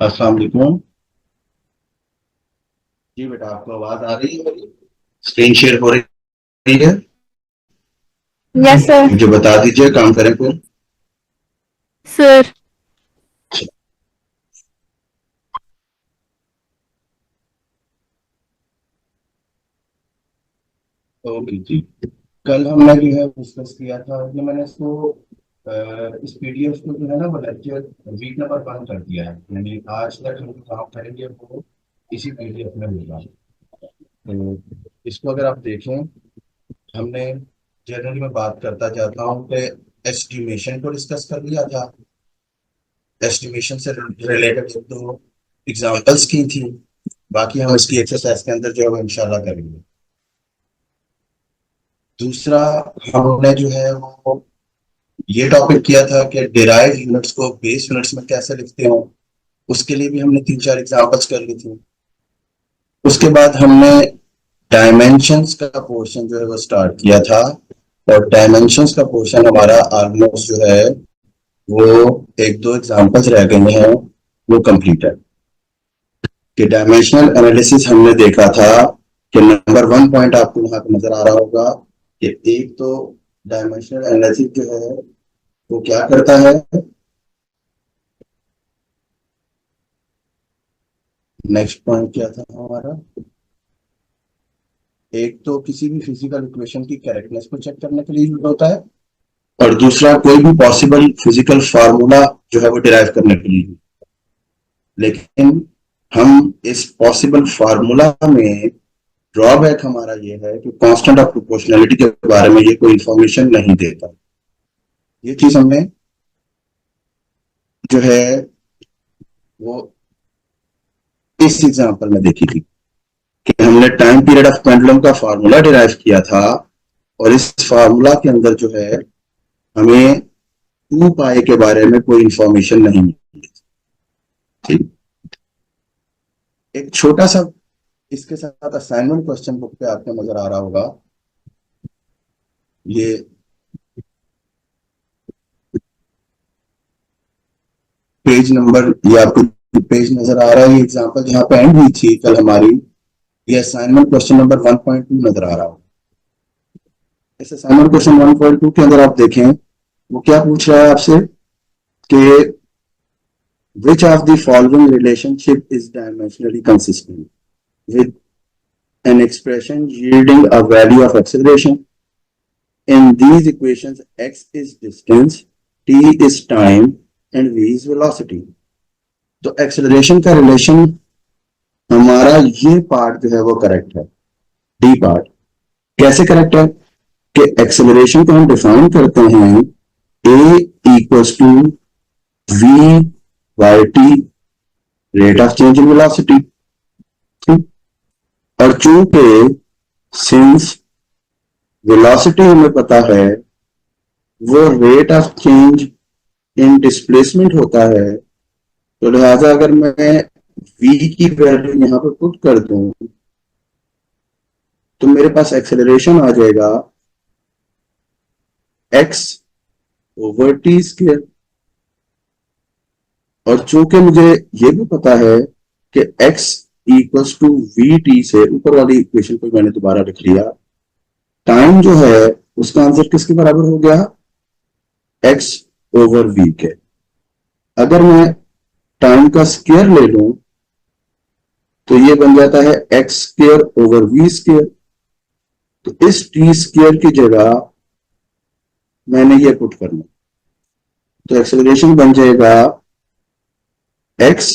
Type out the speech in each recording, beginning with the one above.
अस्सलाम वालेकुम। जी बेटा, आपको आवाज आ रही है मेरी? स्क्रीन शेयर हो रही है? Yes sir. मुझे बता दीजिए, काम करें फिर। सर। ओके जी। कल हमने जो है डिस्कस किया था कि मैंने इसको इस पीडीएफ को जो है ना, वो लेक्चर वीक नंबर 1 कर दिया है। यानी आज तक हम जो काम करेंगे वो इसी पीडीएफ में होगा। तो इसको अगर आप देखें, हमने जनरली मैं बात करता जाता हूँ कि एस्टिमेशन को डिस्कस कर लिया था। एस्टिमेशन से रिलेटेड एक दो एग्जांपल्स की थी। बाकी हम इसकी एक्सरसाइज के अंदर जो है वो इंशाल्लाह करेंगे। दूसरा, हमने जो है वो ये टॉपिक किया था कि डिराइव यूनिट्स को बेस यूनिट्स में कैसे लिखते हो। उसके लिए भी हमने तीन चार एग्जांपल्स कर ली थी। उसके बाद हमने डायमेंशंस का पोर्शन जो है वो स्टार्ट किया था। और डायमेंशंस का पोर्शन हमारा ऑलमोस्ट जो है वो एक दो एग्जांपल्स रह गए हैं, वो कंप्लीट है। कि डायमेंशनल एनालिसिस हमने देखा था कि नंबर 1 पॉइंट आपको वहां पे नजर आ रहा होगा कि एक तो डायमेंशनल एनालिसिस जो है वो क्या करता है। नेक्स्ट पॉइंट क्या था हमारा? एक तो किसी भी फिजिकल इक्वेशन की करेक्टनेस को चेक करने के लिए यूज होता है, और दूसरा कोई भी पॉसिबल फिजिकल फार्मूला जो है वो डिराइव करने के लिए। लेकिन हम इस पॉसिबल फार्मूला में ड्रॉबैक हमारा ये है कि कांस्टेंट ऑफ प्रोपोर्शनैलिटी के बारे में ये कोई इंफॉर्मेशन नहीं देता। ये चीज हमने जो है वो इस एग्जांपल में देखी थी कि हमने टाइम पीरियड ऑफ पेंडुलम का फार्मूला डिराइव किया था, और इस फार्मूला के अंदर जो है हमें 2 पाई के बारे में कोई इंफॉर्मेशन नहीं मिली। ठीक। एक छोटा सा इसके साथ असाइनमेंट क्वेश्चन बुक पे आपको नजर आ रहा होगा। ये पेज नंबर, ये आपको पेज नजर आ रहा है, ये एग्जांपल जहां पे एंड हुई थी कल हमारी, ये असाइनमेंट क्वेश्चन नंबर 1.2 नजर आ रहा होगा। इस असाइनमेंट क्वेश्चन 1.2 के अंदर आप देखें, वो क्या पूछ रहा है आपसे कि which of the following relationship is dimensionally consistent with an expression yielding a value of acceleration. In these equations, x is distance, t is time, and v is velocity. तो एक्सेलरेशन का रिलेशन हमारा ये part जो है वो correct है, D part. कैसे correct है? कि एक्सेलरेशन को हम डिफाइन करते हैं A equals to V by T, rate of change in velocity. और चूंकि सिंस वेलोसिटी हमें पता है वो rate of change in displacement होता है, तो लिहाजा अगर मैं v की वैल्यू यहां पर पुट कर दूं तो मेरे पास एक्सेलरेशन आ जाएगा x ओवर टी स्क्र। और चूंकि मुझे ये भी पता है कि x equals to v t, से ऊपर वाली इक्वेशन को मैंने दोबारा लिख लिया, टाइम जो है उसका आंसर किसके बराबर हो गया? x ओवर वी के। अगर मैं टाइम का स्क्वायर ले लूं तो ये बन जाता है x square over v square. तो इस टी स्क्वायर की जगह मैंने ये पुट करना, तो एक्सेलरेशन बन जाएगा x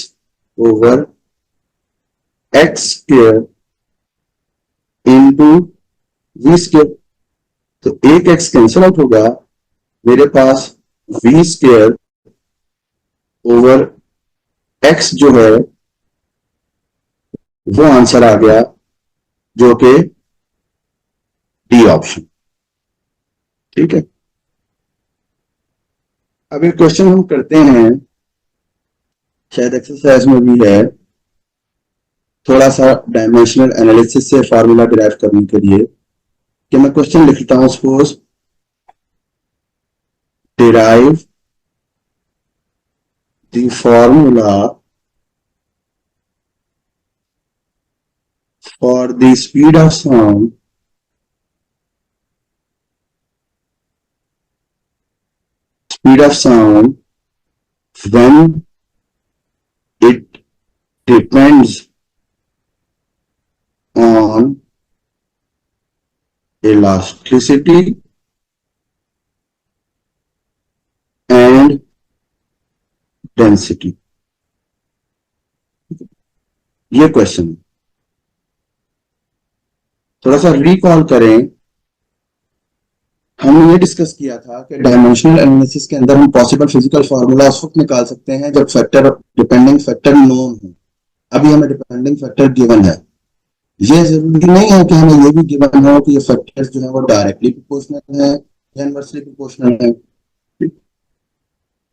over x square into v square. तो एक एक्स कैंसिल आउट होगा, मेरे पास वी स्क्वायर ओवर एक्स जो है वो आंसर आ गया, जो कि डी ऑप्शन। ठीक है। अब एक क्वेश्चन हम करते हैं, शायद एक्सरसाइज में भी है, थोड़ा सा डायमेंशनल एनालिसिस से फार्मूला डिराइव करने के लिए। कि मैं क्वेश्चन लिखता हूं, suppose derive the formula for the speed of sound when it depends on elasticity and density. ये क्वेश्चन है, थोड़ा सा रिकॉल करें। हमने ये डिस्कस किया था कि डायमेंशनल एनालिसिस के अंदर हम पॉसिबल फिजिकल फार्मूला उस वक्त निकाल सकते हैं जब फैक्टर डिपेंडिंग फैक्टर नोन हो। अभी हमें डिपेंडिंग फैक्टर गिवन है, ये जरूरी नहीं है कि हमें ये भी गिवन हो कि ये फैक्टर्स जो है वो डायरेक्टली प्रोपोर्शनल है या इनवर्सली प्रोपोर्शनल है।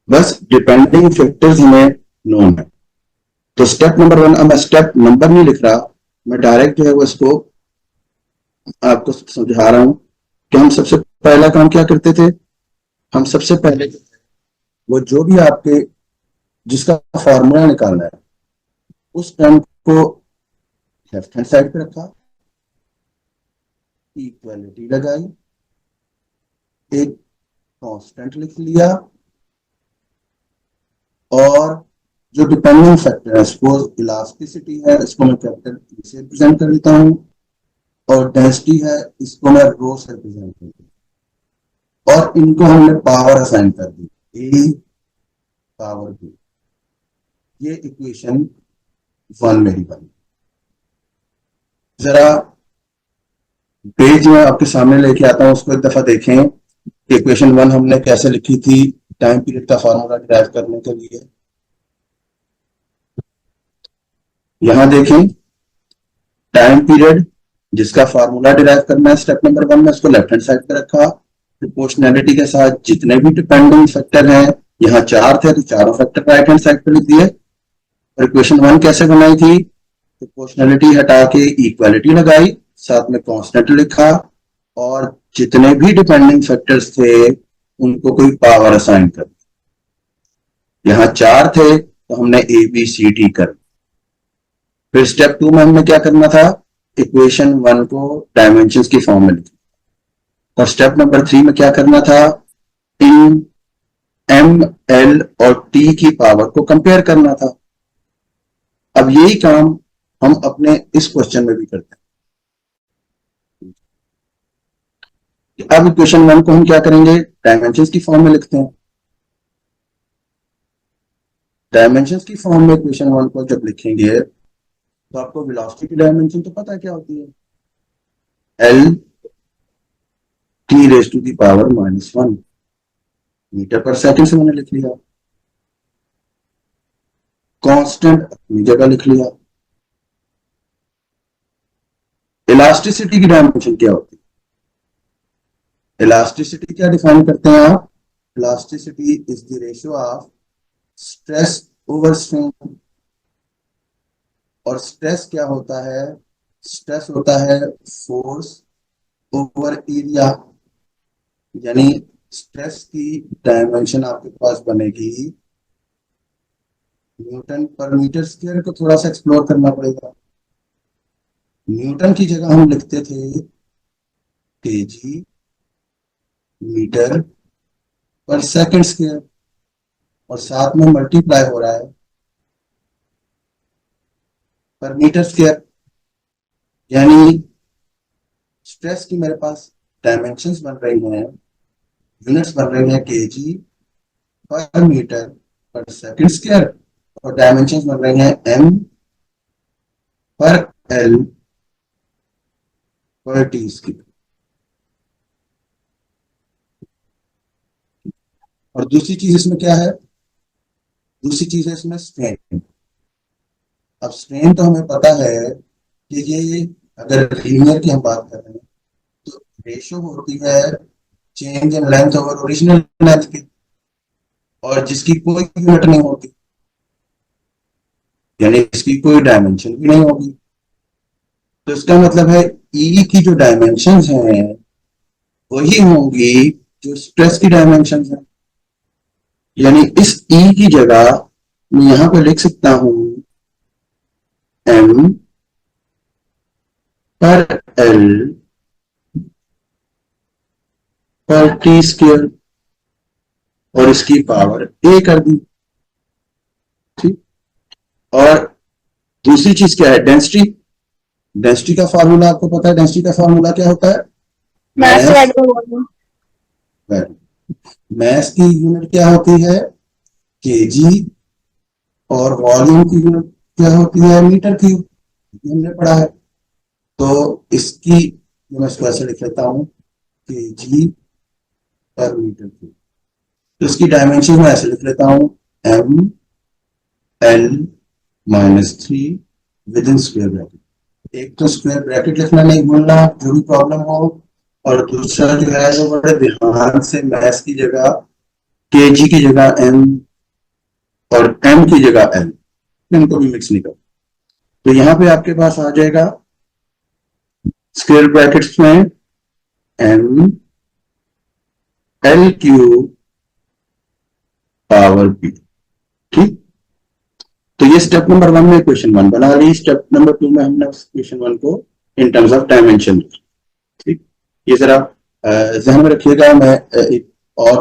बस डिपेंडिंग फैक्टर्स हमें नोन है। तो स्टेप नंबर 1, अब मैं स्टेप नंबर नहीं लिख रहा, मैं डायरेक्ट जो है वो इसको आपको समझा रहा हूं कि हम सबसे पहला काम क्या करते थे। हम सबसे पहले वो जो भी आपके जिसका फॉर्मूला निकालना है उस टर्म को लेफ्ट हैंड साइड पे रखा, इक्वलिटी लगाई, एक कांस्टेंट लिख लिया, और जो डिपेंडेंट फैक्टर है सपोज इलास्टिसिटी है, इसको मैं कैपिटल ई से रिप्रेजेंट कर देता हूं, और डेंसिटी है इसको मैं रो से रिप्रेजेंट कर देता हूं, और इनको हमने पावर असाइन कर दी, ए पावर बी। ये इक्वेशन 1 मेरी बनी। जरा पेज में आपके सामने लेके आता हूं, उसको एक दफा देखें। इक्वेशन 1 हमने कैसे लिखी थी टाइम पीरियड का फॉर्मूला डिराइव करने के लिए। यहां देखें टाइम पीरियड जिसका फॉर्मूला डिराइव करना है स्टेप नंबर 1 में, उसको लेफ्ट हैंड साइड पे रखा, प्रोपोर्शनैलिटी के साथ जितने भी डिपेंडेंट फैक्टर हैं, यहाँ 4 थे तो चारों फैक्टर राइट हैंड साइड पे लिख दिए। और इक्वेशन 1 कैसे बनाई थी, प्रोपोर्शनैलिटी हटा के इक्वालिटी लगाई, साथ में कांस्टेंट लिखा, और जितने भी डिपेंडिंग फैक्टर्स थे उनको कोई पावर असाइन कर दी। यहाँ 4 थे तो हमने ए बी सी डी कर। फिर स्टेप 2 में हमने क्या करना था, इक्वेशन 1 को डायमेंशंस की फॉर्म में लिखना। और स्टेप नंबर 3 में क्या करना था, इन एम एल और टी की पावर को कंपेयर करना था। अब यही काम हम अपने इस क्वेश्चन में भी करते हैं। अब इक्वेशन 1 को हम क्या करेंगे, डायमेंशंस की फॉर्म में लिखते हैं। डायमेंशंस की फॉर्म में इक्वेशन 1 को जब लिखेंगे तो आपको वेलोसिटी की डायमेंशन तो पता है क्या होती है, L T raise to the power -1 metre पर सेकंड से मैंने लिख लिया। कांस्टेंट अपनी जगह लिख लिया। इलास्टिसिटी की डायमेंशन क्या होती है, इलास्टिसिटी क्या डिफाइन करते हैं आप, elasticity is the ratio of stress over strain. और स्ट्रेस क्या होता है, स्ट्रेस होता है फोर्स ओवर एरिया। यानी स्ट्रेस की डायमेंशन आपके पास बनेगी न्यूटन पर मीटर स्क्वायर को थोड़ा सा एक्सप्लोर करना पड़ेगा। न्यूटन की जगह हम लिखते थे केजी मीटर पर सेकंड स्क्वायर, और साथ में मल्टीप्लाई हो रहा है पर मीटर स्क्वायर। यानी स्ट्रेस की मेरे पास डायमेंशंस बन रही हैं, यूनिट्स बन रही हैं केजी पर मीटर पर सेकंड स्क्वायर, और डायमेंशंस बन रही हैं एम पर एल पर टी स्क्वायर। और दूसरी चीज इसमें क्या है, दूसरी चीज है इसमें स्ट्रेन। अब स्ट्रेन तो हमें पता है कि ये अगर लीनियर की हम बात कर रहे हैं तो रेशियो होती है change in length over original length की, और जिसकी कोई यूनिट नहीं होती, यानी इसकी कोई डायमेंशन भी नहीं होगी। तो इसका मतलब है ई की जो डायमेंशंस हैं वही होंगी जो स्ट्रेस की डायमेंशंस हैं। यानी इस ई की जगह मैं यहां पे लिख सकता हूं एम पर एल पर टी स्क्वायर और इसकी पावर ए कर दी। ठीक, और दूसरी चीज क्या है, डेंसिटी। डेंसिटी का फॉर्मूला आपको पता है, डेंसिटी का फॉर्मूला क्या होता है, mass mass, divided by volume. Mass की यूनिट क्या होती है, केजी, और वॉल्यूम की यूनिट क्या होती है, मीटर क्यूब, हमने पढ़ा है। तो इसकी मैं इसको ऐसे लिख लेता हूं, केजी पर मीटर क्यूब। तो इसकी डायमेंशन में ऐसे लिख लेता हूं, M L -3 with in square bracket. एक तो स्क्वायर ब्रैकेट लिखना नहीं भूलना जो भी प्रॉब्लम हो, और दूसरा जो है वो बड़े ध्यान से मैथ की जगह केजी की जगह एम और एम की जगह एल, इनको भी मिक्स नहीं कर। तो यहां पे आपके पास आ जाएगा स्क्वायर ब्रैकेट्स में M L cube power P. ठीक, तो ये स्टेप नंबर 1 में क्वेश्चन 1 बना ली। स्टेप नंबर 2 में हमने उस क्वेश्चन 1 को इन टर्म्स ऑफ डायमेंशन। ठीक, ये जरा ध्यान में रखिएगा। मैं एक और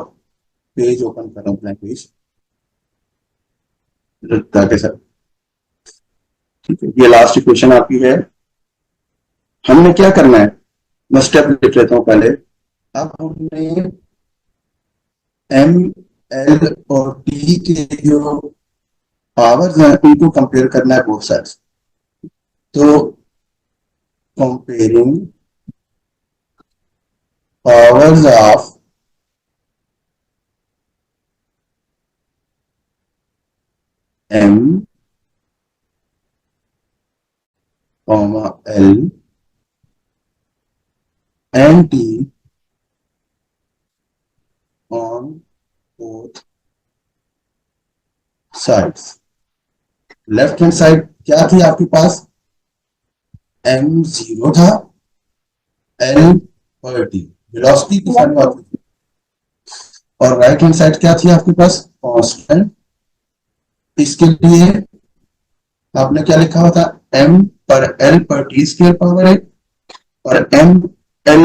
पेज ओपन कर रहा हूं, ब्लैंक पेज, ताकि सर, ठीक है, ये लास्ट इक्वेशन आपकी है। हमने क्या करना है, मैं स्टेप लिख लेता हूं पहले। अब हमने एम एल और टी के जो पावर्स हैं उनको कंपेयर करना है बोथ साइड्स। तो comparing powers of M L and T on both sides. Left hand side क्या थी आपके पास, एम 0 था, एल पर टी वेलोसिटी की वैल्यू आती थी, और राइट हैंड साइड क्या थी आपके पास, कांस्टेंट। इसके लिए आपने क्या लिखा हुआ था, एम पर एल पर टी स्क्वायर पावर है, और एम एल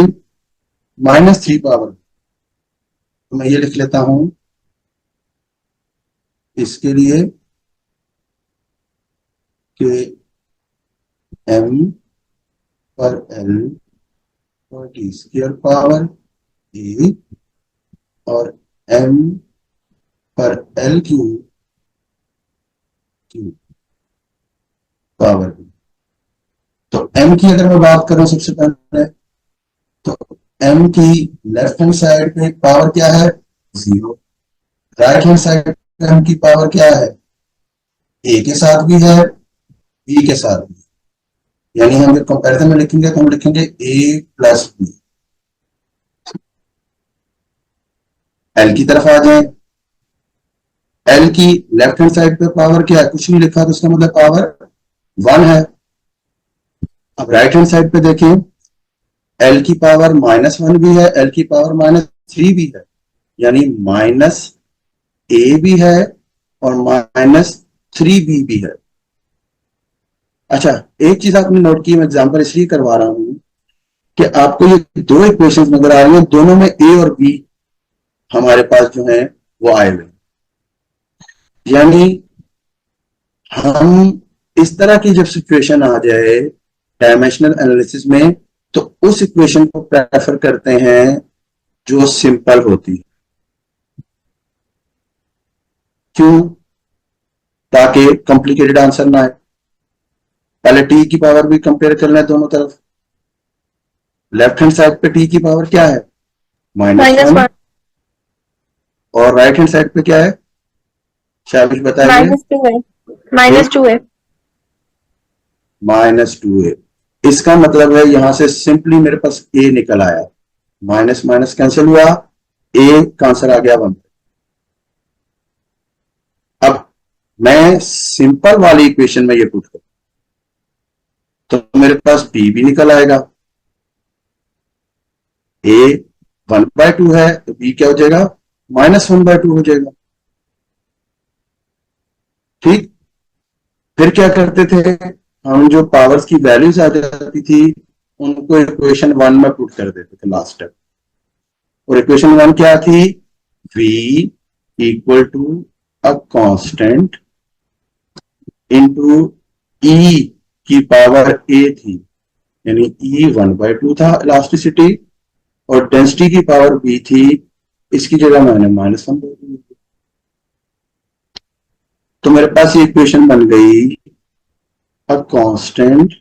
-3 पावर। तो मैं ये लिख लेता हूं इसके लिए कि एम पर एल पर टी स्क्वायर पावर ए, और एम पर एल क्यूब पावर बी। तो एम की अगर मैं बात करूं सबसे पहले, तो एम की लेफ्ट हैंड साइड पे पावर क्या है, 0। राइट हैंड साइड पे एम की पावर क्या है, ए के साथ भी है, बी के साथ भी। यानी हम जब कंपैरिजन में लिखेंगे तो हम लिखेंगे ए प्लस बी। एल की तरफ आ जाए, एल की लेफ्ट हैंड साइड पे पावर क्या है, कुछ नहीं लिखा, तो उसका मतलब पावर 1 है। अब राइट हैंड साइड पे देखें, एल की पावर -1 भी है, एल की पावर -3 भी है, यानी -a भी है और -3b भी है। अच्छा, एक चीज आपने नोट की, मैं एग्जांपल इसलिए करवा रहा हूं कि आपको ये दो इक्वेशंस नजर आ रही हैं, दोनों में a और b हमारे पास जो है वो आए हुए। यानी हम इस तरह की जब सिचुएशन आ जाए डायमेंशनल एनालिसिस में, तो उस इक्वेशन को प्रेफर करते हैं जो सिंपल होती है। क्यों, ताकि कॉम्प्लिकेटेड आंसर ना आए। पहले टी की पावर भी कंपेयर कर लें दोनों तरफ। लेफ्ट हैंड साइड पे टी की पावर क्या है, -1, और राइट हैंड साइड पे क्या है, शाबिश बताइए, -2a -2a। इसका मतलब है यहां से सिंपली मेरे पास a निकल आया, माइनस माइनस कैंसिल हुआ, a का आंसर आ गया 1। अब मैं सिंपल वाली इक्वेशन में ये पुट करूं तो मेरे पास b भी निकल आएगा। a 1/2 है तो b क्या हो जाएगा, -1/2 हो जाएगा। ठीक, फिर क्या करते थे हम, जो पावर्स की वैल्यूज आ जाती थी उनको इक्वेशन 1 में पुट कर देते थे लास्ट स्टेप। और इक्वेशन 1 क्या थी? v equal to a constant into e की पावर a थी, यानी e 1/2 था इलास्टिसिटी, और डेंसिटी की पावर b थी, इसकी जगह मैंने -1 दे दी। तो मेरे पास ये इक्वेशन बन गई, a constant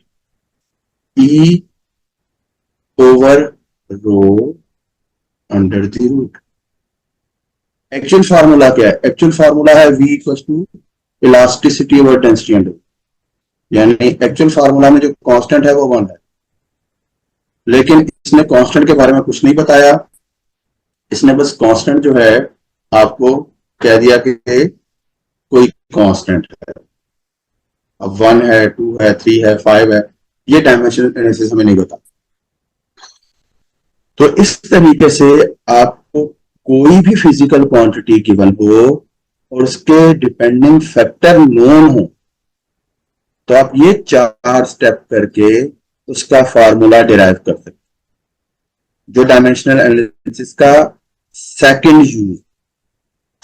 e over rho under the root. Actual formula क्या है? एक्चुअल फार्मूला है v equal to elasticity over density under, यानी एक्चुअल फार्मूला में जो कांस्टेंट है वो 1 है, लेकिन इसने कांस्टेंट के बारे में कुछ नहीं बताया। इसने बस कांस्टेंट जो है आपको कह दिया कि कोई कांस्टेंट है। अब 1 है, 2 है, 3 है, 5 है, ये डायमेंशनल एनालिसिस हमें नहीं बता। तो इस तरीके से आपको कोई भी फिजिकल क्वांटिटी गिवन हो और उसके डिपेंडिंग फैक्टर नोन हो, तो आप ये 4 स्टेप करके उसका फार्मूला डिराइव कर सकते। जो डायमेंशनल एनालिसिस का सेकंड यूज,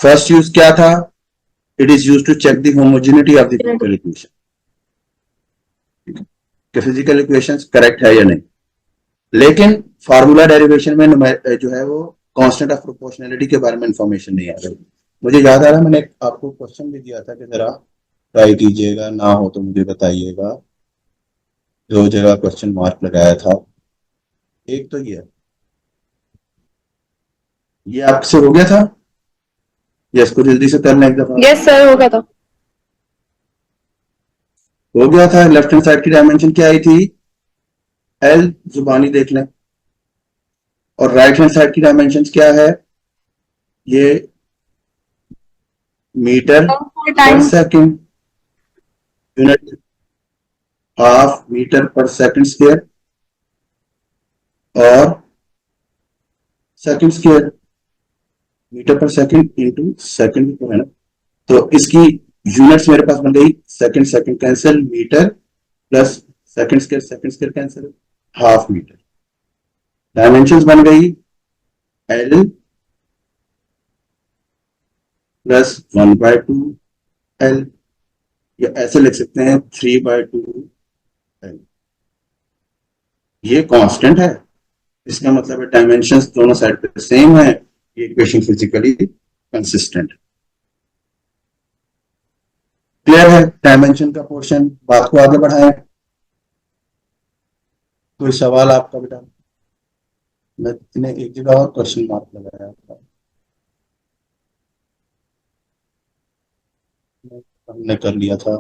फर्स्ट यूज क्या था? It is use to check the homogeneity of the physical equation, कि फिजिकल इक्वेशंस करेक्ट है या नहीं। लेकिन फार्मूला डेरिवेशन में जो है वो कांस्टेंट ऑफ प्रोपोर्शनैलिटी के बारे में इंफॉर्मेशन नहीं आ रही। मुझे याद आ रहा है मैंने आपको क्वेश्चन भी दिया था कि जरा ट्राई कीजिएगा, ना हो तो मुझे बताइएगा। दो जगह क्वेश्चन मार्क लगाया था, एक तो ये आपसे हो गया था, या इसको जल्दी से करना एक दफा? यस सर, हो गया था। हो गया था। लेफ्ट हैंड साइड की डायमेंशन क्या आई थी? एल, जुबानी देख लें। और राइट हैंड साइड की डायमेंशन क्या है? ये मीटर पर सेकंड यूनिट, हाफ मीटर पर सेकंड स्क्वायर और सेकंड स्क्वायर, मीटर पर सेकंड इंटू सेकंड है ना। तो इसकी यूनिट्स मेरे पास बन गई, second second cancel, metre plus second square cancel, half metre. Dimensions बन गई एल प्लस 1/2 एल, या ऐसे लिख सकते हैं 3/2 एल। ये कांस्टेंट है, इसका मतलब है डायमेंशंस दोनों साइड पे सेम है, ये इक्वेशन फिजिकली कंसिस्टेंट। क्लियर है डायमेंशन का पोर्शन? बात को आगे बढ़ाएं। कोई सवाल आपका बेटा? मैंने एक जगह और क्वेश्चन मार्क लगाया था, हमने कर लिया था।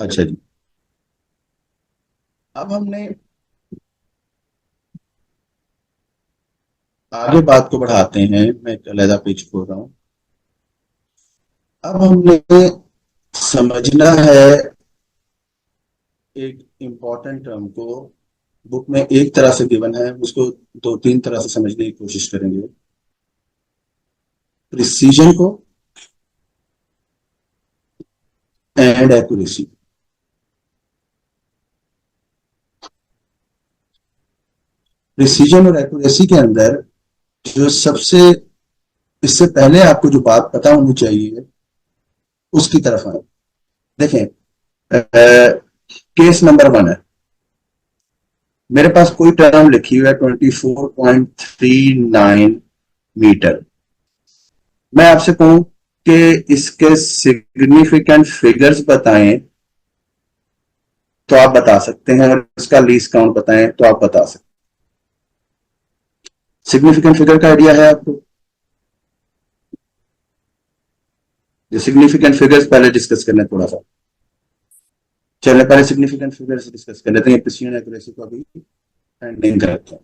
अच्छा जी, अब हमने आगे बात को बढ़ाते हैं। मैं एक अलग पेज खोल रहा हूं। अब हमने समझना है एक इंपॉर्टेंट टर्म को, बुक में एक तरह से गिवन है, उसको 2-3 तरह से समझने की कोशिश करेंगे। प्रिसीजन को एंड एक्यूरेसी। प्रिसीजन और एक्यूरेसी के अंदर जो सबसे, इससे पहले आपको जो बात पता होनी चाहिए उसकी तरफ आए। देखें, केस नंबर 1 है, मेरे पास कोई टर्म लिखी हुई है 24.39 मीटर। मैं आपसे कहूं कि इसके सिग्निफिकेंट फिगर्स बताएं तो आप बता सकते हैं, और इसका लीस्ट काउंट बताएं तो आप बता सकते हैं। सिग्निफिकेंट फिगर का आइडिया है आपको? जो सिग्निफिकेंट फिगर्स पहले डिस्कस करने थोड़ा सा, चलिए पहले सिग्निफिकेंट फिगर्स डिस्कस कर लेते हैं, प्रिसीजन एक्यूरेसी को अभी नहीं करते हैं।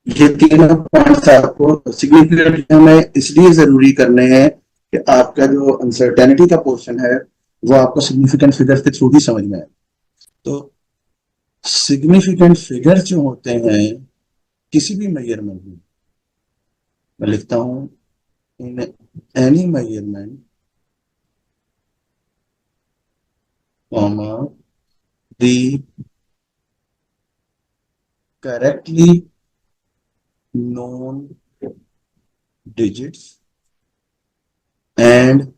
ये तीनों पॉइंट्स आपको सिग्निफिकेंट हमें इसलिए जरूरी करने हैं कि आपका जो अनसर्टेनिटी का पोर्शन है वो आपको सिग्निफिकेंट फिगर्स के थ्रू ही समझ में आए। तो सिग्निफिकेंट फिगर्स जो होते हैं किसी भी मेजरमेंट में, मैं लिखता हूं in any measurement comma the correctly known digits and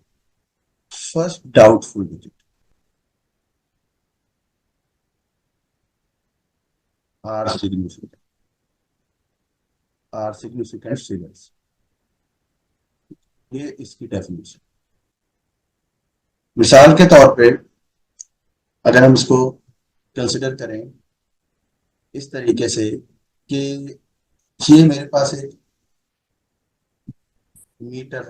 first doubtful digit are significant figures. ये इसकी डेफिनेशन। मिसाल के तौर पे अगर हम इसको कंसिडर करें इस तरीके से कि ये मेरे पास एक मीटर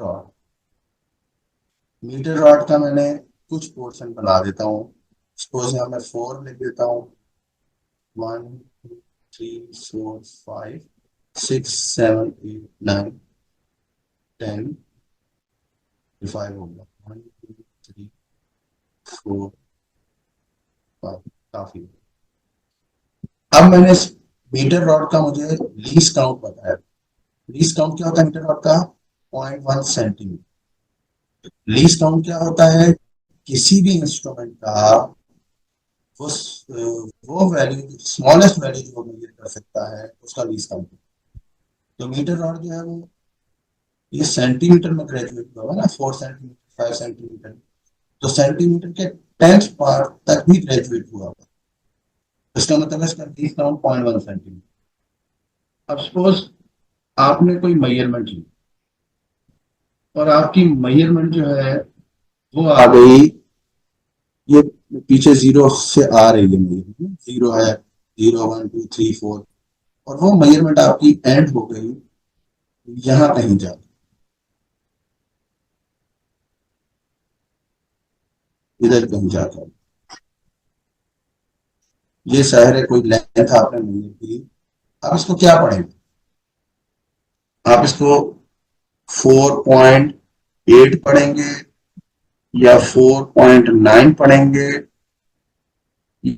रॉड का मैंने कुछ पोर्शन बना देता हूँ। सपोज यहाँ मैं 4 लिख देता हूँ, 1 2 3 4 5 6 7 8 9 10 5 हो गया, 1 2 3 4 5 काफी। अब मैंने इस मीटर रॉड का मुझे लीस्ट काउंट बताया। लीस्ट काउंट क्या होता है मीटर रॉड का? 0.1 सेंटीमीटर। लीस्ट काउंट क्या होता है? किसी भी इंस्ट्रूमेंट का वो वैल्यू, स्मॉलेस्ट वैल्यू जो मेजर कर सकता है उसका लीस्ट काउंट। तो मीटर रॉड जो है वो ये सेंटीमीटर में ग्रेजुएट हुआ ना, 4 सेंटीमीटर 5 सेंटीमीटर, तो सेंटीमीटर के 10th पार्ट तक भी ग्रेजुएट हुआ। इसका मतलब है इसका लीस्ट काउंट 0.1 सेंटीमीटर। अब सपोज आपने कोई मेजरमेंट ली और आपकी मेजरमेंट जो है वो आ गई, ये पीछे 0 से आ रही है मेजरमेंट, 0 है, 0 1 2 3 4, और वो मेजरमेंट आपकी एंड हो गई यहां कहीं जाकर, इधर कहीं जाकर। ये शहर है, कोई लेंथ आपने मेजर की। अब इसको क्या पढ़ेंगे? आप इसको 4.8 पढ़ेंगे या 4.9 पढ़ेंगे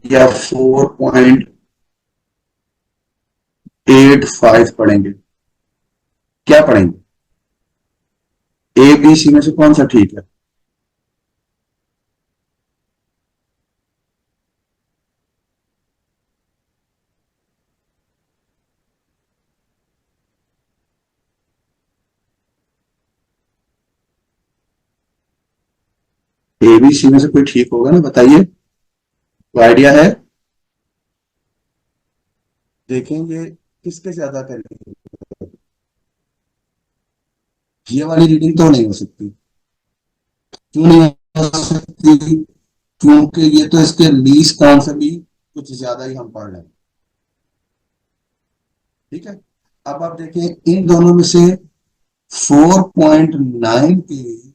या 4.85 पढ़ेंगे? क्या पढ़ेंगे? ए बी सी में से कौन सा ठीक है? ए बी सी में से कोई ठीक होगा ना, बताइए, कोई आइडिया है? देखेंगे किसके ज्यादा करेंगे। ये वाली रीडिंग तो नहीं हो सकती। क्यों नहीं हो सकती? क्योंकि ये तो इसके लीस्ट काउंट से भी कुछ ज्यादा ही हम पढ़ रहे हैं। ठीक है, अब आप देखिए इन दोनों में से 4.9 के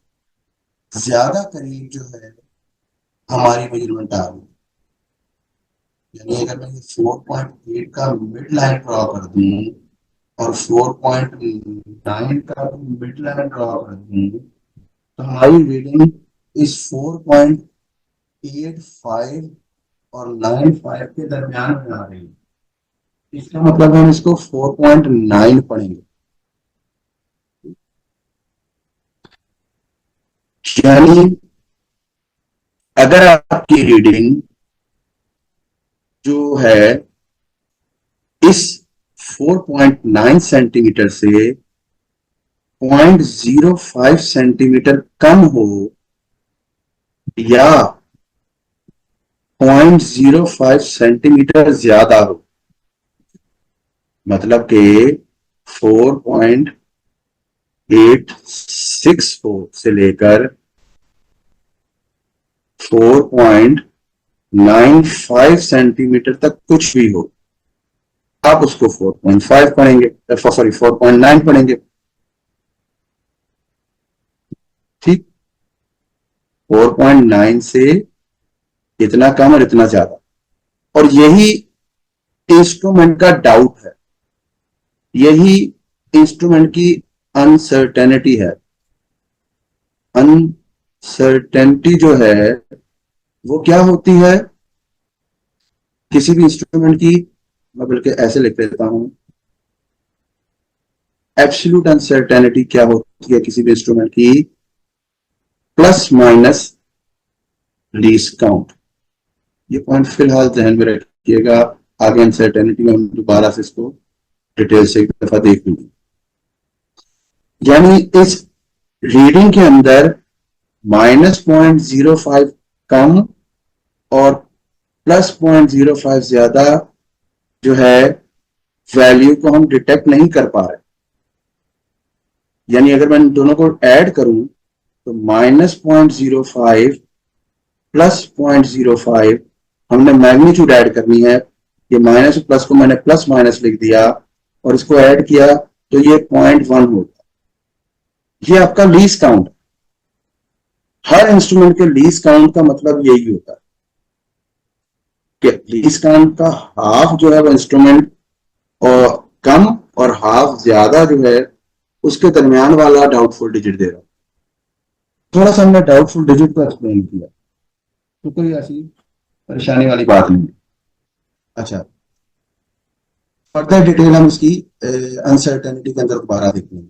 ज्यादा करीब जो है हमारी मेजरमेंट आ गई। यानी अगर मैं 4.8 का मिड लाइन ड्रॉ कर दूं और 4.9 का मिड लाइन ड्रॉ कर दूं तो हमारी रीडिंग इस 4.85 और 95 के दरमियान में आ रही है। इसका मतलब हम इसको 4.9 पढ़ेंगे। यानी अगर आपकी रीडिंग जो है इस 4.9 सेंटीमीटर से 0.05 सेंटीमीटर कम हो या 0.05 सेंटीमीटर ज्यादा हो, मतलब कि 4.864 से लेकर 4.95 सेंटीमीटर तक कुछ भी हो, आप उसको 4.5 पढ़ेंगे, सॉरी 4.9 पढ़ेंगे। ठीक, 4.9 से इतना कम और इतना ज्यादा, और यही इंस्ट्रूमेंट का डाउट है, यही इंस्ट्रूमेंट की अनसर्टेनिटी है। अनसर्टेनिटी जो है वो क्या होती है किसी भी इंस्ट्रूमेंट की? मैं बल्कि ऐसे लिख देता हूं, एब्सोल्यूट अनसर्टेनिटी क्या होती है किसी भी इंस्ट्रूमेंट की? Plus minus least count. ये पॉइंट फिलहाल ध्यान में रखिएगा, आगे अनसर्टेनिटी में हम दोबारा से इसको डिटेल से एक दफा देख लेंगे। यानी इस रीडिंग के अंदर -0.05 कम और +0.05 ज्यादा जो है वैल्यू को हम डिटेक्ट नहीं कर पा रहे। यानी अगर मैं इन दोनों को ऐड करूं तो -0.05 +0.05 हमने मैग्नीट्यूड ऐड करनी है। ये माइनस प्लस को मैंने प्लस माइनस लिख दिया और इसको ऐड किया तो ये 0.1 होगा। ये आपका लीस्ट काउंट। हर इंस्ट्रूमेंट के लीस्ट काउंट का मतलब यही होता है कि लीस्ट काउंट का हाफ जो है वो इंस्ट्रूमेंट और कम और हाफ ज्यादा जो है उसके दरमियान वाला डाउटफुल डिजिट दे रहा हूं। थोड़ा सा हमने डाउटफुल डिजिट को एक्सप्लेन किया तो कोई ऐसी परेशानी वाली बात नहीं। अच्छा, फर्दर डिटेल हम इसकी अनसर्टेनिटी के अंदर दोबारा देखेंगे।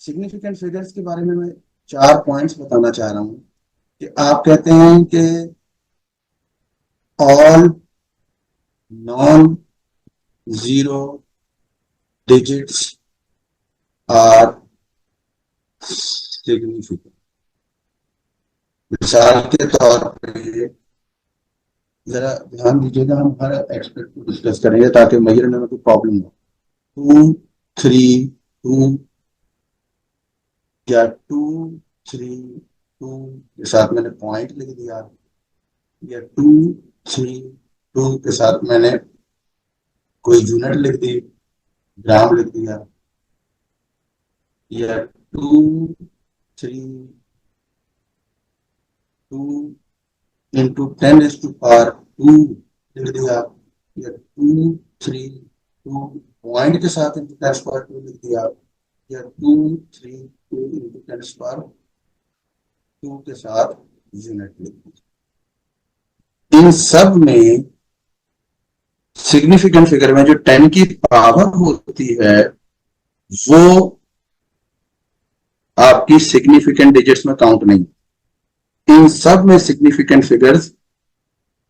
सिग्निफिकेंट फिगर्स के बारे में मैं 4 पॉइंट्स बताना चाह रहा हूं कि आप कहते हैं कि all non zero digits are significant. मिसाल के तौर पे जरा ध्यान दीजिएगा, हम हर एक्सपेक्ट को डिस्कस करेंगे ताकि मेजरमेंट में कोई प्रॉब्लम हो। 2 3 2 या 2 3 2 के साथ मैंने पॉइंट लिख दिया, या 2 3 2 के साथ मैंने कोई यूनिट लिख दी, ग्राम लिख दिया, या 2 3 2 इंटू 10⁻² लिख दिया, या 2 3 2 पॉइंट के साथ इंटू 10⁻² लिख दिया, या 2 3 2 इंटू 10⁻² के साथ यूनिट लिख दिया। इन सब में सिग्निफिकेंट फिगर में जो 10 की पावर होती है वो आपकी सिग्निफिकेंट डिजिट्स में काउंट नहीं। इन सब में सिग्निफिकेंट फिगर्स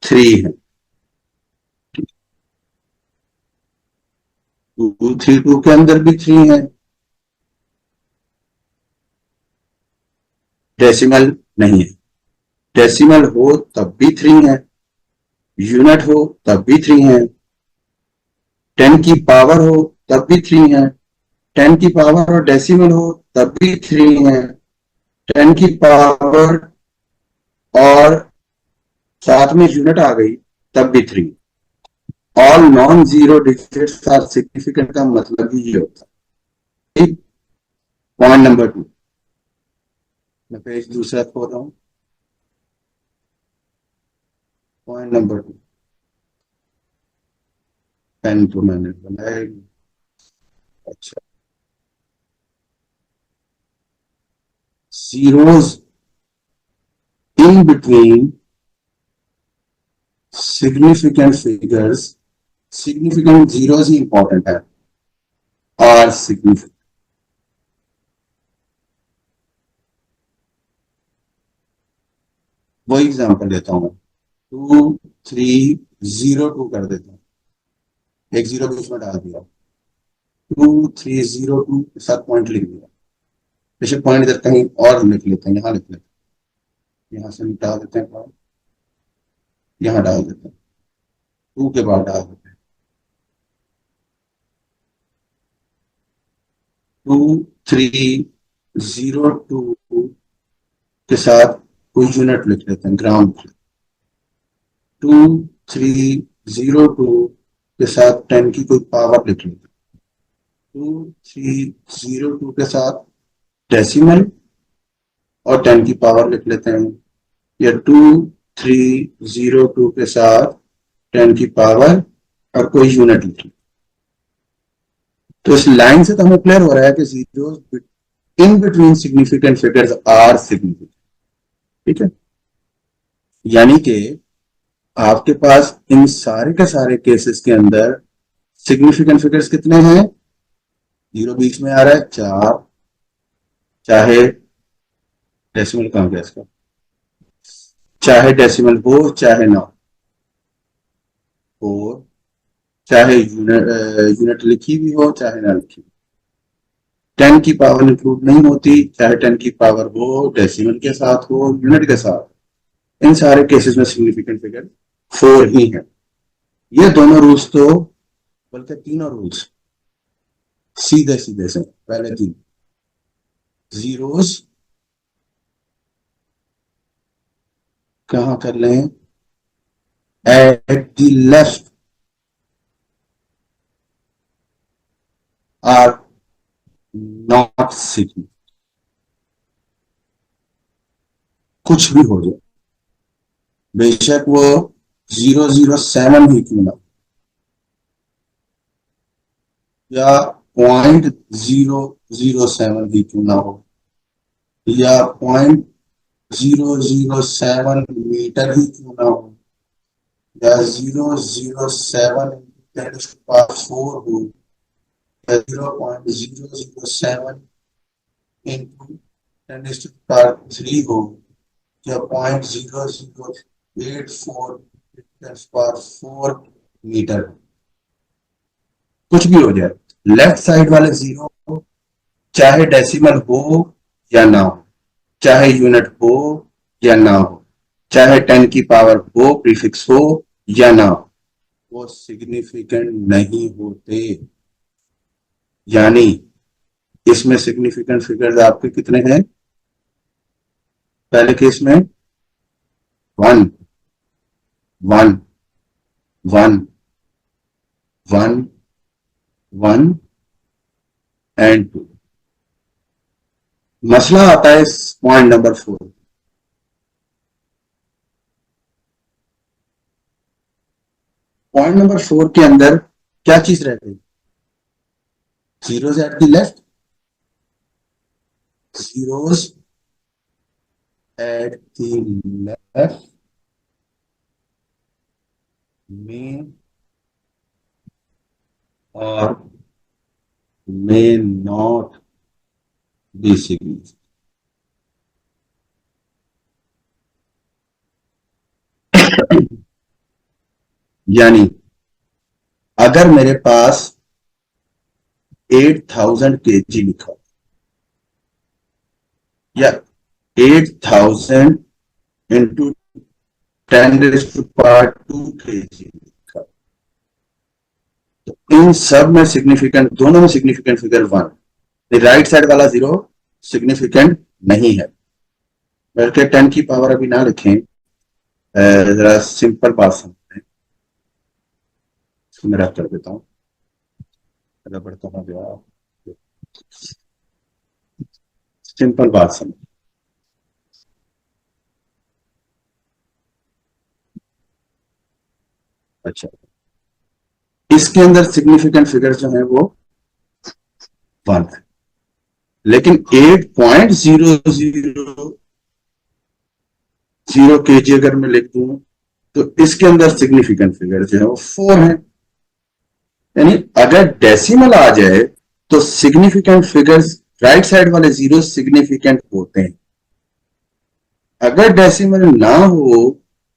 3 है। 232 के अंदर भी 3 है। डेसिमल नहीं है। डेसिमल हो तब भी 3 है, यूनिट हो तब भी 3 है, 10 की पावर हो तब भी 3 है, 10 की पावर और डेसिमल हो तब भी 3 है, 10 की पावर और साथ में यूनिट आ गई तब भी 3। All non zero digits are significant का मतलब ही ये होता है। ठीक, पॉइंट नंबर 2 मैं पेज दूसरा खोल रहा हूं। पॉइंट नंबर 2, पेन तो मैंने बनाया। अच्छा, zeros in between significant figures, significant zeros he important है, are significant। वो एग्जांपल देता हूं, 2 3 0 2 कर देता हूं, एक जीरो बीच में डाल दिया, 2 3 0 2 के साथ पॉइंट लिख दिया। जैसे पॉइंट इधर कहीं और लिख लेते हैं, यहां लिख लेते हैं, यहां से डाल देते हैं पॉइंट, यहां डाल देते हैं, 2 के बाद डाल देते हैं, 2 3 0 2 के साथ कोई यूनिट लिख लेते हैं, ग्राम। 2 3 0 2 के साथ 10 की कोई पावर लिख लेते हैं, 2 3 0 2 के साथ डेसिमल और 10 की पावर लिख लेते हैं, या 2 3 0 2 के साथ 10 की पावर और कोई यूनिट लिख लेते। तो इस लाइन से तो हमें क्लियर हो रहा है कि zeros in between significant figures are significant. ठीक है, यानी कि आपके पास इन सारे के सारे केसेस के अंदर सिग्निफिकेंट फिगर्स कितने हैं? 0 बीच में आ रहा है 4, चाहे डेसिमल कहां गया इसका, चाहे डेसिमल हो चाहे ना, 4, चाहे यूनिट लिखी भी हो चाहे ना लिखी, 10 की पावर इंक्लूड नहीं होती, चाहे 10 की पावर हो डेसिमल के साथ हो यूनिट के साथ, इन सारे केसेस में सिग्निफिकेंट फिगर 4 ही है। ये दोनों रूल्स तो, बल्कि तीनों रूल्स सीधे सीधे से, पहले तीन जीरोस कहां कर लें, at the left are not significant, कुछ भी हो जाए, बेशक वो 007 ही क्यों ना, या 0.007 ही क्यों ना हो, या 0.007 मीटर ही क्यों ना हो, या 007 4 हो, या 0.007 इंटू 10⁻³ हो, या 0.0084 मीटर, कुछ भी हो जाए, लेफ्ट साइड वाले जीरो चाहे डेसिमल हो या ना हो, चाहे यूनिट हो या ना हो, चाहे 10 की पावर हो प्रीफिक्स हो या ना हो, वो सिग्निफिकेंट नहीं होते। यानी इसमें सिग्निफिकेंट फिगर्स आपके कितने हैं, पहले केस में 1 1 1 1 1 एंड 2। मसला आता है पॉइंट नंबर 4, पॉइंट नंबर 4 के अंदर क्या चीज रह गई, zeros eight the left, zeros at the left may or may not be significant। यानी अगर मेरे पास 8000 kg लिखा या 8000 इंटू 10⁻² kg लिखा, तो इन सब में सिग्निफिकेंट, दोनों में सिग्निफिकेंट फिगर 1, राइट साइड वाला जीरो सिग्निफिकेंट नहीं है, बल्कि 10 की पावर अभी ना लिखें, जरा सिंपल बात समझें, मैं रख कर देता हूं, बढ़ता हूं गया, सिंपल बात समझ। अच्छा, इसके अंदर सिग्निफिकेंट फिगर जो है वो 1 है, लेकिन 8.000 kg अगर मैं लिख दूं तो इसके अंदर सिग्निफिकेंट फिगर जो है वो 4 है। यानी अगर डेसिमल आ जाए तो सिग्निफिकेंट फिगर्स राइट साइड वाले जीरो सिग्निफिकेंट होते हैं, अगर डेसिमल ना हो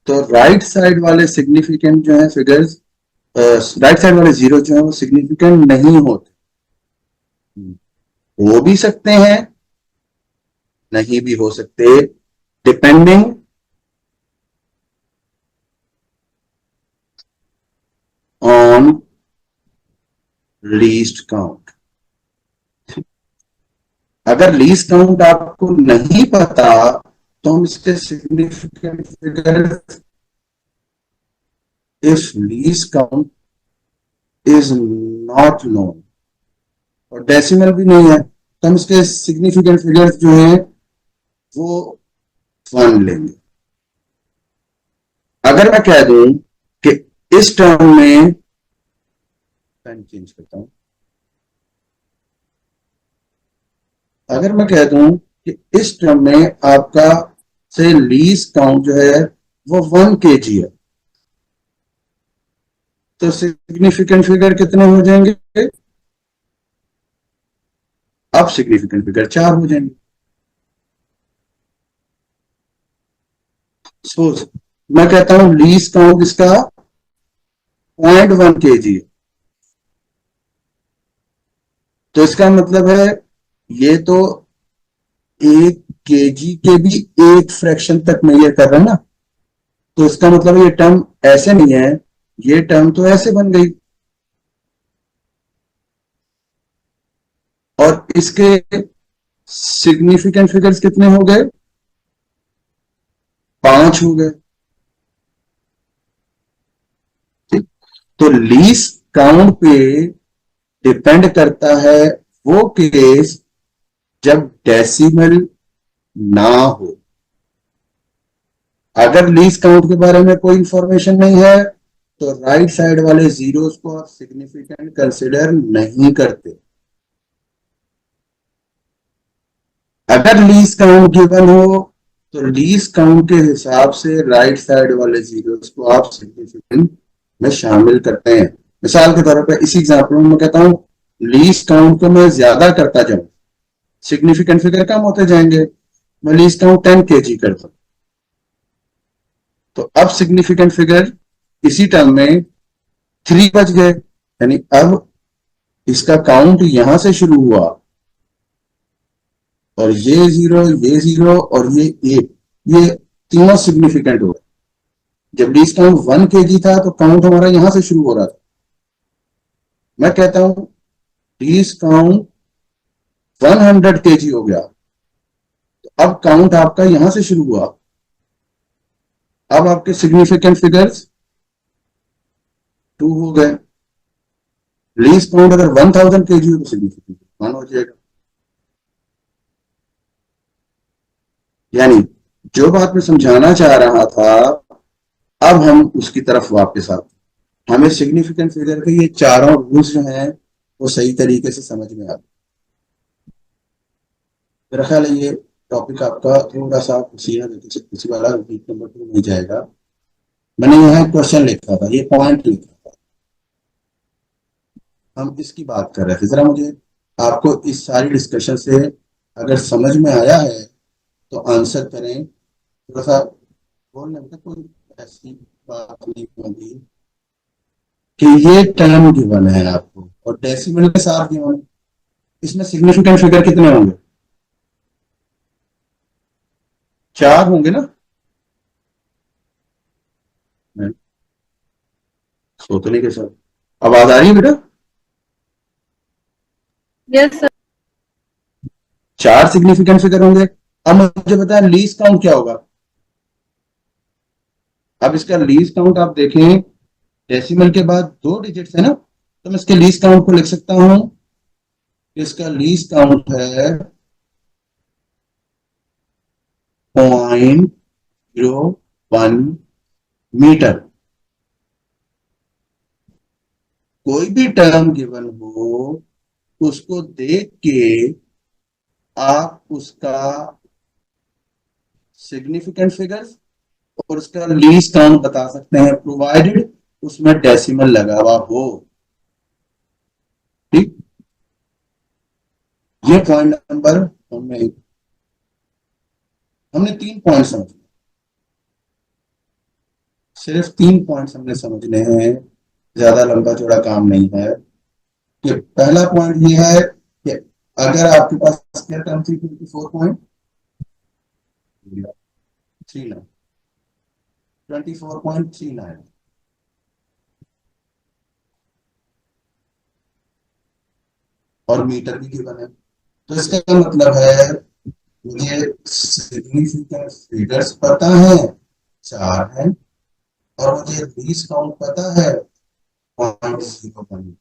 तो राइट साइड वाले सिग्निफिकेंट जो है फिगर्स, राइट साइड वाले जीरो जो है वो सिग्निफिकेंट नहीं होते, हो भी सकते हैं नहीं भी हो सकते, डिपेंडिंग ऑन लीस्ट काउंट। अगर लीस्ट काउंट आपको नहीं पता तो हम इसके significant figure, if least count is not known और डेसिमल भी नहीं है तो हम इसके सिग्निफिकेंट फिगर्स जो है वो 1 लेंगे। अगर मैं कह दूं कि इस टर्म में, पेन चेंज करता हूं, अगर मैं कह दूं कि इस टर्म में आपका से लीस्ट काउंट जो है वो 1 kg है, तो सिग्निफिकेंट फिगर कितने हो जाएंगे, अब सिग्निफिकेंट फिगर 4 हो जाएंगे। सपोज मैं कहता हूं लीस्ट काउंट इसका 0.1 kg। तो इसका मतलब है ये तो 1 kg के भी एक फ्रैक्शन तक मेजर कर रहा है ना, तो इसका मतलब ये टर्म ऐसे नहीं है, ये टर्म तो ऐसे बन गई। और इसके सिग्निफिकेंट फिगर्स कितने हो गए? 5 हो गए। ठीक, तो लीस्ट काउंट पे डिपेंड करता है वो केस जब डेसिमल ना हो। अगर लीस्ट काउंट के बारे में कोई इंफॉर्मेशन नहीं है तो राइट साइड वाले जीरोस को आप सिग्निफिकेंट कंसिडर नहीं करते। अगर लीस्ट काउंट गिवन हो तो लीस्ट काउंट के हिसाब से राइट साइड वाले जीरोस को आप सिग्निफिकेंट में शामिल करते हैं। मिसाल के तौर पर इसी एग्जांपल में मैं कहता हूं लीस्ट काउंट को मैं ज्यादा करता जाऊं, सिग्निफिकेंट फिगर कम होते जाएंगे। मैं लीस्ट काउंट 10 kg करता हूं, तो अब सिग्निफिकेंट फिगर इसी टर्म में 3 बच गए। यानी अब इसका काउंट यहां से शुरू हुआ और ये जीरो और ये 8, ये तीनों सिग्निफिकेंट हो गए। जब लीस्ट काउंट 1 kg था तो काउंट हमारा यहां से शुरू हो रहा था। मैं कहता हूं लीस्ट काउंट 100 kg हो गया, तो अब काउंट आपका यहां से शुरू हुआ। अब आपके सिग्निफिकेंट फिगर्स 2 हो गए। लीस्ट काउंट अगर 1000 kg हो तो सिग्निफिकेंट 1 हो जाएगा। यानी जो बात मैं समझाना चाह रहा था अब हम उसकी तरफ वापस आते। हमें सिग्निफिकेंट फिगर के ये चारों रूल्स जो हैं वो सही तरीके से समझ में आते। मेरा ख्याल है ये टॉपिक आपका थोड़ा सा किसी वाला वीक नंबर 2 नहीं जाएगा। मैंने यहाँ क्वेश्चन लिखा था, ये पॉइंट लिखा था, हम इसकी बात कर रहे थे। जरा मुझे आपको इस सारी डिस्कशन से अगर समझ में आया है तो आंसर करें। थोड़ा सा बोलने में कोई ऐसी बात नहीं होगी कि ये टर्म गिवन है आपको और डेसिमल के साथ गिवन है, इसमें सिग्निफिकेंट फिगर कितने होंगे? 4 होंगे ना? सोचने के साथ आवाज आ रही है बेटा? Yes sir. 4 सिग्निफिकेंट फिगर होंगे। अब मुझे बताया लीस्ट काउंट क्या होगा। अब इसका लीस्ट काउंट आप देखें, डेसिमल के बाद 2 डिजिट्स है ना, तो मैं इसके लीस्ट काउंट को लिख सकता हूं। इसका लीस्ट काउंट है 0.01 मीटर। कोई भी टर्म गिवन हो उसको देख के आप उसका सिग्निफिकेंट फिगर्स और उसका लीस्ट काउंट बता सकते हैं, प्रोवाइडेड उसमें डेसिमल लगा हुआ हो। ठीक, ये पॉइंट नंबर हमने 3 पॉइंट समझे, सिर्फ 3 पॉइंट्स हमने समझने हैं, ज्यादा लंबा चौड़ा काम नहीं है। कि पहला पॉइंट ये है कि अगर आपके पास स्क्वायर टर्म थी 24.39 और मीटर भी गिवन है, तो इसका मतलब है मुझे सिग्निफिकेंट फिगर्स पता है 4 है और मुझे लीस्ट काउंट पता है 0.01।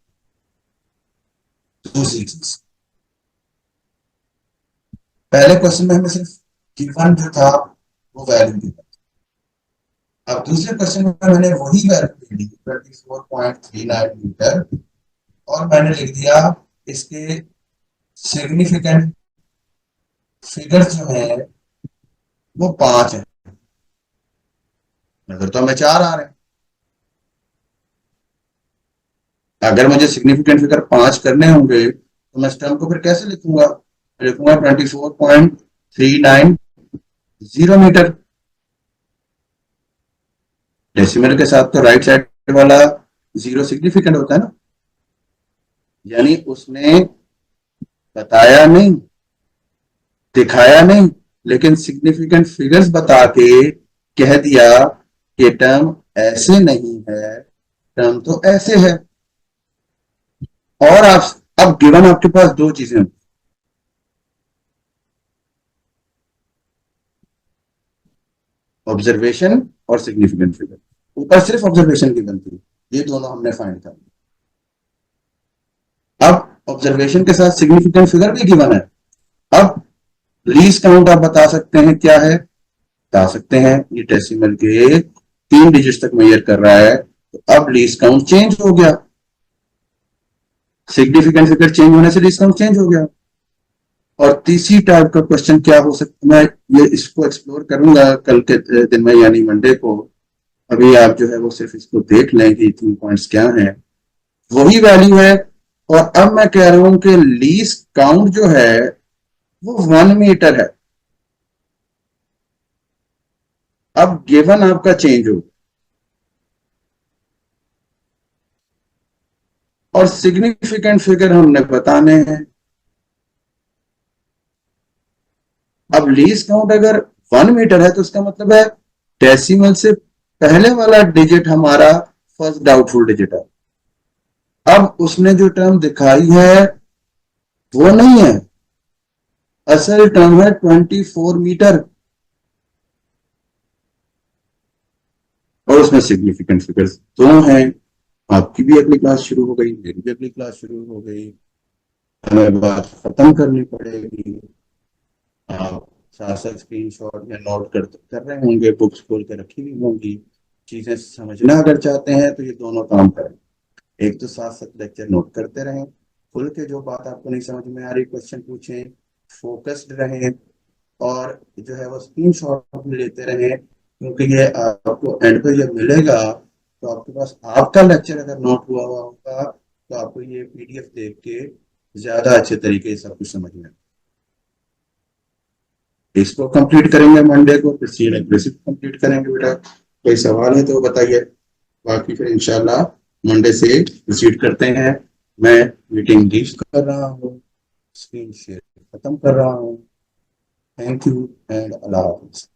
दूसरी चीज, पहले क्वेश्चन में हमें सिर्फ गिवन जो था वो वैल्यू गिवन, अब दूसरे क्वेश्चन में मैंने वही वैल्यू ली 24.39 मीटर और मैंने लिख दिया इसके सिग्निफिकेंट फिगर्स जो है वो 5 है। नजर तो हमें 4 आ रहे हैं। अगर मुझे सिग्निफिकेंट फिगर 5 करने होंगे तो मैं इस टर्म को फिर कैसे लिखूंगा? लिखूंगा 24.390 मीटर। डेसिमल के साथ तो राइट साइड वाला जीरो सिग्निफिकेंट होता है ना, यानी उसने बताया नहीं, दिखाया नहीं, लेकिन सिग्निफिकेंट फिगर्स बता के कह दिया कि टर्म ऐसे नहीं है, टर्म तो ऐसे है। और आप अब गिवन आपके पास दो चीजें हैं, ऑब्जर्वेशन और सिग्निफिकेंट फिगर। ऊपर सिर्फ ऑब्जर्वेशन गिवन थी, ये दोनों हमने फाइंड कर। अब ऑब्जर्वेशन के साथ सिग्निफिकेंट फिगर भी गिवन है। अब लीस्ट काउंट आप बता सकते हैं क्या है, बता सकते हैं, ये डेसिमल के 3 डिजिट तक मेजर कर रहा है, तो अब लीस्ट काउंट चेंज हो गया, सिग्निफिकेंट फिगर चेंज होने से लीस्ट काउंट चेंज हो गया। और तीसरी टाइप का क्वेश्चन क्या हो सकता है, मैं ये इसको एक्सप्लोर करूंगा कल के दिन में यानी मंडे को। अभी आप जो है वो सिर्फ इसको देख लें कि 3 पॉइंट्स क्या हैं, वही वैल्यू है। और अब मैं कह रहा हूं कि लीस्ट काउंट जो है वो 1 मीटर है। अब गिवन आपका चेंज हो और सिग्निफिकेंट फिगर हमने बताने हैं। अब लीस्ट काउंट अगर 1 मीटर है तो उसका मतलब है डेसिमल से पहले वाला डिजिट हमारा फर्स्ट डाउटफुल डिजिट है। अब उसने जो टर्म दिखाई है वो नहीं है, असल टर्म है 24 मीटर, और उसमें सिग्निफिकेंट फिगर्स दो हैं। आपकी भी अगली क्लास शुरू हो गई, मेरी भी अगली क्लास शुरू हो गई, हमें बात खत्म करनी पड़ेगी। आप साथ साथ स्क्रीन शॉट या नोट कर रहे होंगे, बुक्स खोल के रखी हुई होंगी। चीजें समझना अगर चाहते हैं तो ये दोनों काम करें, एक तो साथ साथ लेक्चर नोट करते रहें, खुल के जो बात आपको नहीं समझ में आ रही क्वेश्चन पूछें, फोकस्ड रहें, और जो है वो स्क्रीन शॉट लेते रहें, क्योंकि ये आपको एंड पे जब मिलेगा तो आपके पास आपका लेक्चर अगर नोट हुआ हुआ होगा तो आपको ये पीडीएफ देख के ज्यादा अच्छे तरीके से सब कुछ समझ में। इसको कंप्लीट करेंगे मंडे को, फिर सी एग्रेसिव कंप्लीट करेंगे बेटा। कोई सवाल है तो बताइए, बाकी फिर इंशाल्लाह मंडे से प्रोसीड करते हैं। मैं मीटिंग लीव कर रहा हूँ, स्क्रीन शेयर खत्म कर रहा हूँ। Thank you and Allah Hafiz.